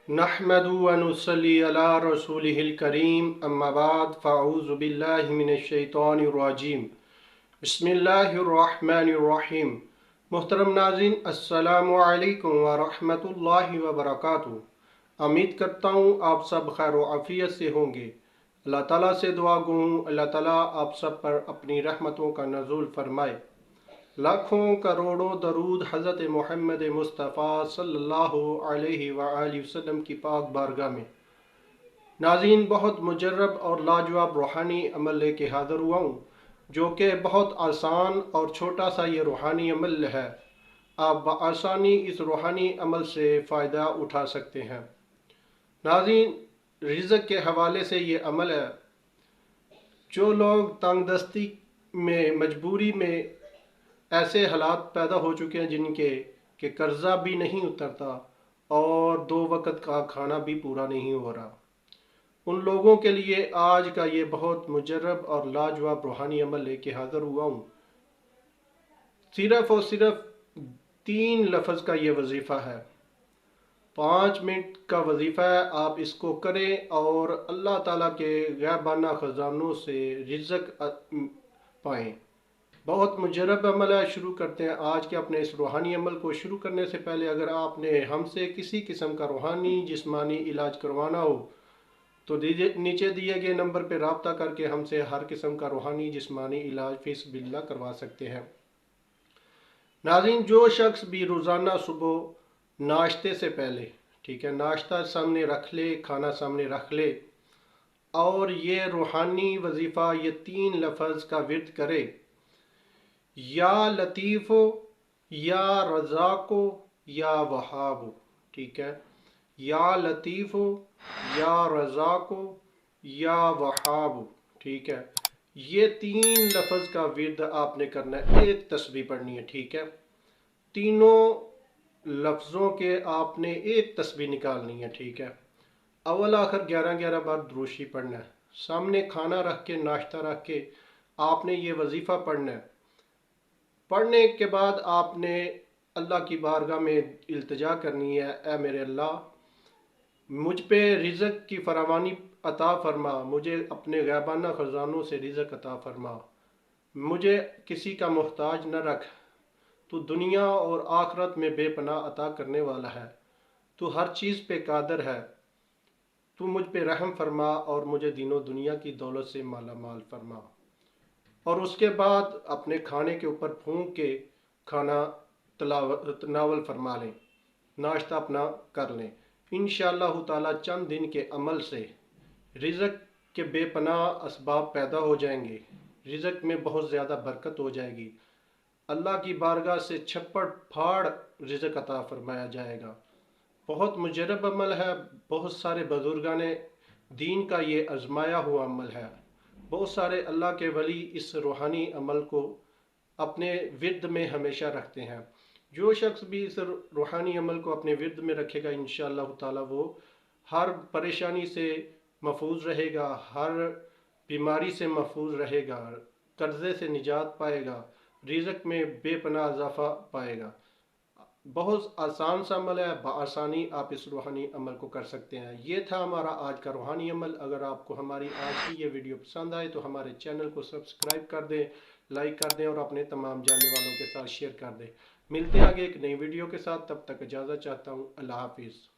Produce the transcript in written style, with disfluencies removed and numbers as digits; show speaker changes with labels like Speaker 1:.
Speaker 1: नहमदु व नुसल्ली अला रसूलिहिल करीम अम्मा बाद फ़अऊज़ु बिल्लाहि मिनश शैतानिर रजीम बिस्मिल्लाहिर रहमानिर रहीम। मुहतरम नाज़रीन, अस्सलामु अलैकुम व रहमतुल्लाहि व बरकातुहू। उम्मीद करता हूँ आप सब खैर व आफियत से होंगे। अल्लाह ताला से दुआ गो हूँ अल्लाह ताला आप सब पर अपनी रहमतों का नज़ुल फरमाए। लाखों करोड़ों दरूद हज़रत मोहम्मद मुस्तफ़ा सल्लल्लाहु अलैहि वआलिहि वसल्लम की पाक बारगाह में। नाज़रीन, बहुत मुजर्रब और लाजवाब रूहानी अमल लेके हाज़िर हुआ हूँ, जो कि बहुत आसान और छोटा सा ये रूहानी अमल है। आप बआसानी इस रूहानी अमल से फ़ायदा उठा सकते हैं। नाज़रीन, रिज़्क़ के हवाले से ये अमल है। जो लोग तंगदस्ती में, मजबूरी में, ऐसे हालात पैदा हो चुके हैं जिनके कि कर्जा भी नहीं उतरता और दो वक़्त का खाना भी पूरा नहीं हो रहा, उन लोगों के लिए आज का ये बहुत मुजर्रब और लाजवाब रूहानी अमल लेके हाज़िर हुआ हूँ। सिर्फ़ और सिर्फ 3 लफ्ज़ का ये वजीफ़ा है। 5 मिनट का वजीफ़ा है। आप इसको करें और अल्लाह ताला के गैबाना ख़जानों से रिज़्क़ पाएँ। बहुत मुजर्रब अमल है। शुरू करते हैं आज के अपने इस रूहानी अमल को। शुरू करने से पहले अगर आपने हमसे किसी किस्म का रूहानी जिस्मानी इलाज करवाना हो तो नीचे दिए गए नंबर पर रब्ता करके हमसे हर किस्म का रूहानी जिस्मानी इलाज फीस बिल्ला करवा सकते हैं। नाज़रीन, जो शख्स भी रोज़ाना सुबह नाश्ते से पहले, ठीक है, नाश्ता सामने रख ले, खाना सामने रख ले और ये रूहानी वजीफ़ा, ये 3 लफ्ज़ का विर्द करे, या लतीफ़ो, या रज़ाको, या वहाबो, ठीक है, या लतीफ़ो, या रज़ाको, या वहाबो, ठीक है। ये 3 लफ्ज़ का विर्द आपने करना है। एक तस्बीह पढ़नी है, ठीक है। तीनों लफ्ज़ों के आपने एक तस्बीह निकालनी है, ठीक है। अव्वल आखिर 11-11 बार दुरूशी पढ़ना है। सामने खाना रख के, नाश्ता रख के आपने ये वजीफ़ा पढ़ना है। पढ़ने के बाद आपने अल्लाह की बारगाह में इल्तिजा करनी है, ए मेरे अल्लाह, मुझ पे रिज़्क़ की फरावानी अता फरमा, मुझे अपने गैबाना ख़जानों से रिज़्क़ अता फरमा, मुझे किसी का मोहताज न रख। तू दुनिया और आखिरत में बेपनाह अता करने वाला है, तू हर चीज़ पे कादिर है, तू मुझ पे रहम फरमा और मुझे दीनों दुनिया की दौलत से माला माल फरमा। और उसके बाद अपने खाने के ऊपर फूंक के खाना तनावल फरमा लें, नाश्ता अपना कर लें। इंशाअल्लाह ताला चंद दिन के अमल से रिज़्क़ के बेपनाह असबाब पैदा हो जाएंगे, रिज़्क़ में बहुत ज़्यादा बरकत हो जाएगी। अल्लाह की बारगाह से छप्पड़ फाड़ रिज़्क़ अता फरमाया जाएगा। बहुत मुजर्रब अमल है। बहुत सारे बुजुर्गान दीन का ये आजमाया हुआ अमल है। बहुत सारे अल्लाह के वली इस रूहानी अमल को अपने विर्द में हमेशा रखते हैं। जो शख्स भी इस रूहानी अमल को अपने विर्द में रखेगा, इंशाअल्लाह ताला वो हर परेशानी से महफूज रहेगा, हर बीमारी से महफूज रहेगा, कर्जे से निजात पाएगा, रिज़्क़ में बेपनाह इजाफा पाएगा। बहुत आसान सा अमल है, बआसानी आप इस रूहानी अमल को कर सकते हैं। ये था हमारा आज का रूहानी अमल। अगर आपको हमारी आज की ये वीडियो पसंद आए तो हमारे चैनल को सब्सक्राइब कर दें, लाइक कर दें और अपने तमाम जानने वालों के साथ शेयर कर दें। मिलते हैं आगे एक नई वीडियो के साथ, तब तक इजाज़त चाहता हूँ। अल्लाह हाफिज़।